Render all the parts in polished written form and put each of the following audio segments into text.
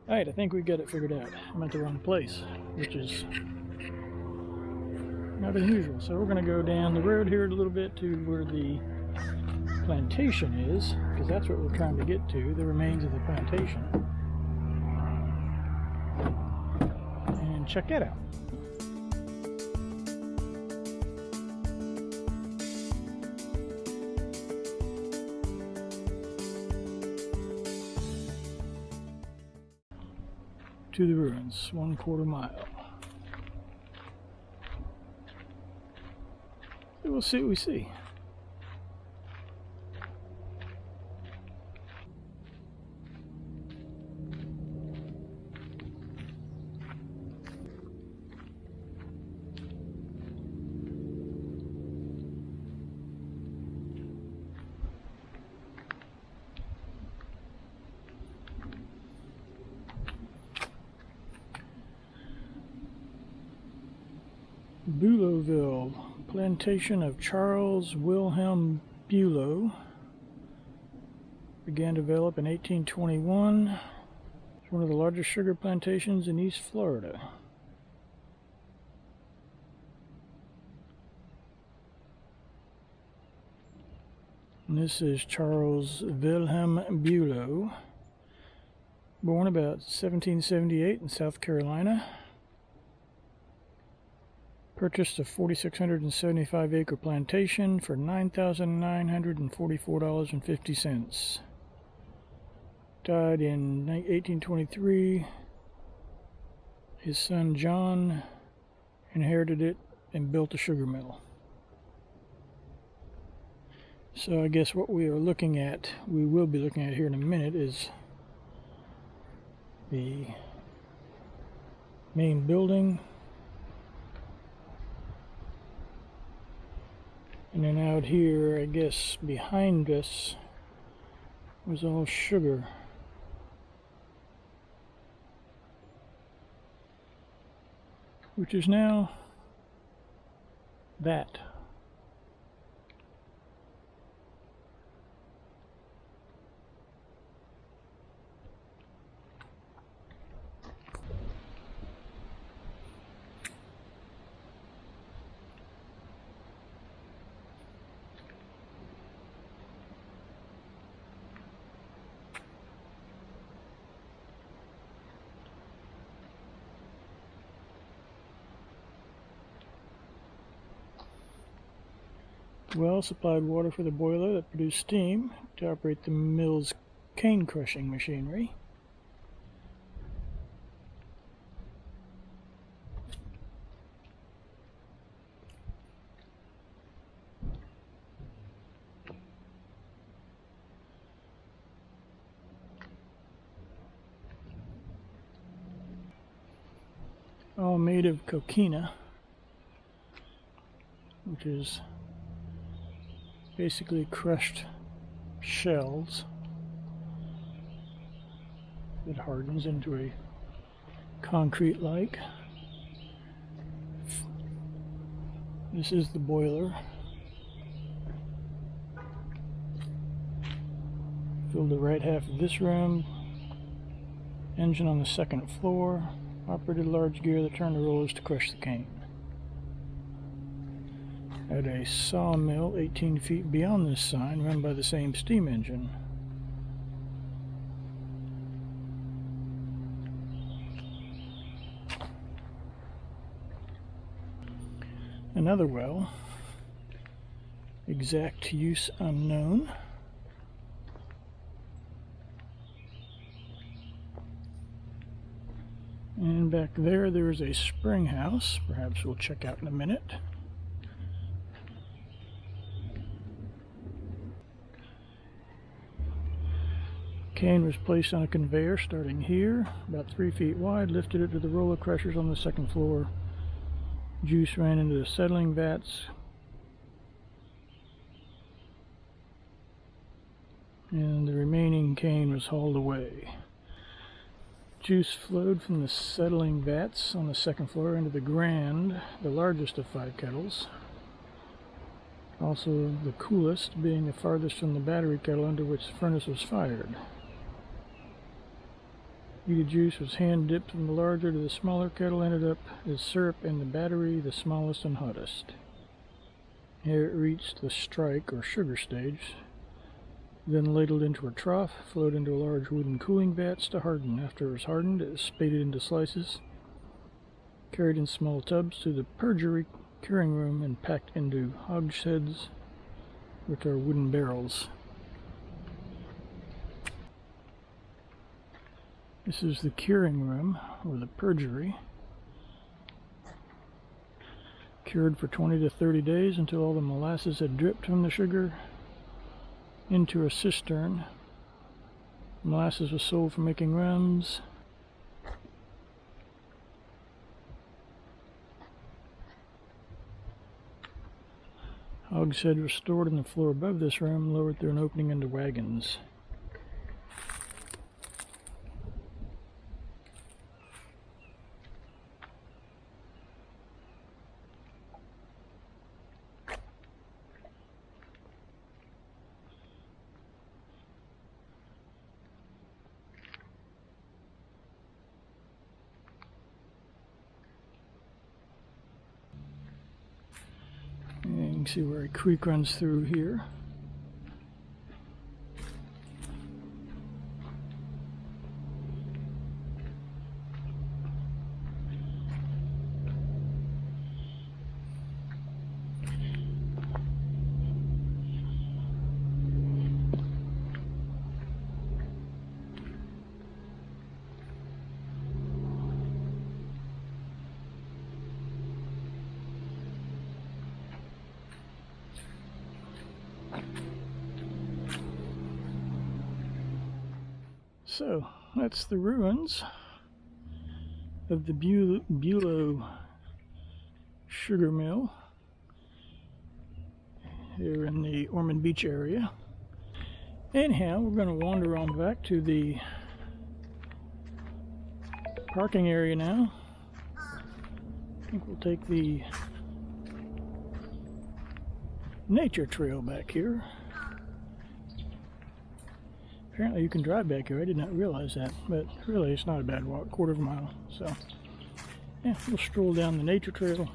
Alright, I think we got it figured out. I'm at the wrong place, which is not unusual. So we're going to go down the road here a little bit to where the plantation is, because that's what we're trying to get to, the remains of the plantation. And check that out. To the ruins, 1/4 mile. So we'll see what we see. Bulow Plantation of Charles Wilhelm Bulow began to develop in 1821. It's one of the largest sugar plantations in East Florida. And this is Charles Wilhelm Bulow, born about 1778 in South Carolina. Purchased a 4,675 acre plantation for $9,944.50. Died in 1823. His son John inherited it and built a sugar mill. So I guess what we will be looking at here in a minute, is the main building. And then out here, I guess behind us, was all sugar. Which is now that. Well supplied water for the boiler that produced steam to operate the mill's cane crushing machinery. All made of coquina, which is basically crushed shells that hardens into a concrete-like. This is the boiler. Filled the right half of this room. Engine on the second floor. Operated a large gear that turned the rollers to crush the cane. At a sawmill 18 feet beyond this sign, run by the same steam engine. Another well, exact use unknown. And back there is a Springhouse, perhaps we'll check out in a minute. Cane was placed on a conveyor starting here, about 3 feet wide, lifted it to the roller crushers on the second floor. Juice ran into the settling vats, and the remaining cane was hauled away. Juice flowed from the settling vats on the second floor into the Grand, the largest of 5 kettles. Also the coolest being the farthest from the battery kettle under which the furnace was fired. Beet juice was hand dipped from the larger to the smaller kettle, ended up as syrup in the battery, the smallest and hottest. Here it reached the strike or sugar stage, then ladled into a trough, flowed into a large wooden cooling vats to harden. After it was hardened, it was spaded into slices, carried in small tubs to the perjury curing room, and packed into hogsheads, which are wooden barrels. This is the curing room, or the perjury. Cured for 20 to 30 days until all the molasses had dripped from the sugar into a cistern. Molasses was sold for making rums. Hogshead was stored in the floor above this room, lowered through an opening into wagons. And you can see where a creek runs through here. So that's the ruins of the Bulow sugar mill here in the Ormond Beach area. Anyhow, we're going to wander on back to the parking area now. I think we'll take the nature trail back here. Apparently you can drive back here. I did not realize that, but really it's not a bad walk, quarter of a mile. So yeah, we'll stroll down the nature trail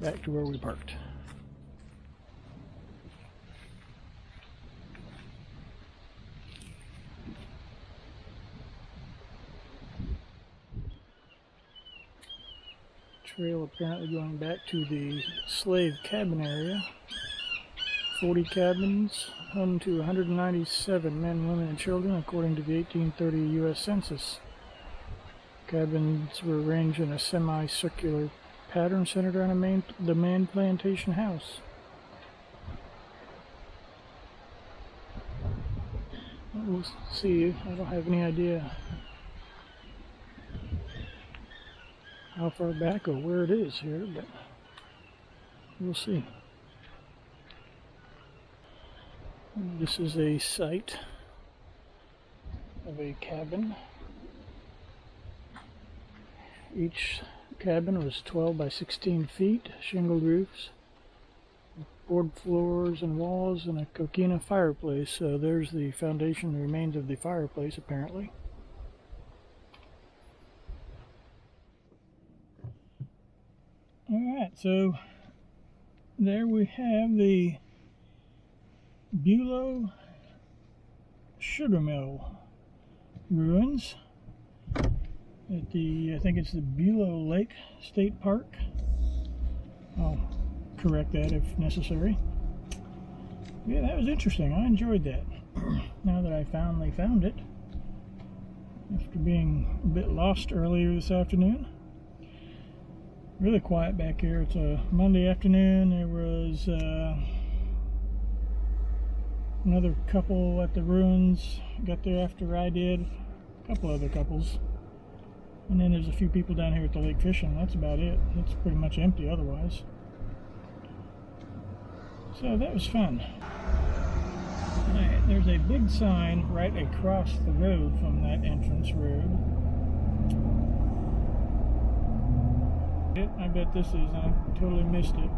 back to where we parked. Trail apparently going back to the slave cabin area. 40 cabins, home to 197 men, women, and children, according to the 1830 U.S. Census. Cabins were arranged in a semicircular pattern centered around the main plantation house. We'll see. I don't have any idea how far back or where it is here, but we'll see. This is a site of a cabin. Each cabin was 12 by 16 feet, shingled roofs, board floors and walls, and a coquina fireplace. So there's the foundation, the remains of the fireplace apparently. Alright, so there we have the Bulow sugar mill ruins at the, I think it's the Bulow Lake State Park. I'll correct that if necessary. Yeah, that was interesting. I enjoyed that. Now that I finally found it, after being a bit lost earlier this afternoon. Really quiet back here. It's a Monday afternoon. There was another couple at the ruins. Got there after I did. A couple other couples. And then there's a few people down here at the lake fishing. That's about it. It's pretty much empty otherwise. So that was fun. Alright, there's a big sign right across the road from that entrance road. I bet this is. I totally missed it.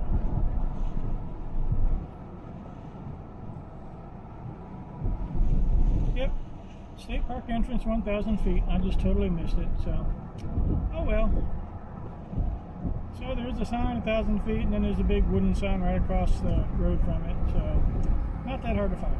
Yep. State Park entrance 1,000 feet. I just totally missed it, so oh well. So there's a sign 1,000 feet, and then there's a big wooden sign right across the road from it, so not that hard to find.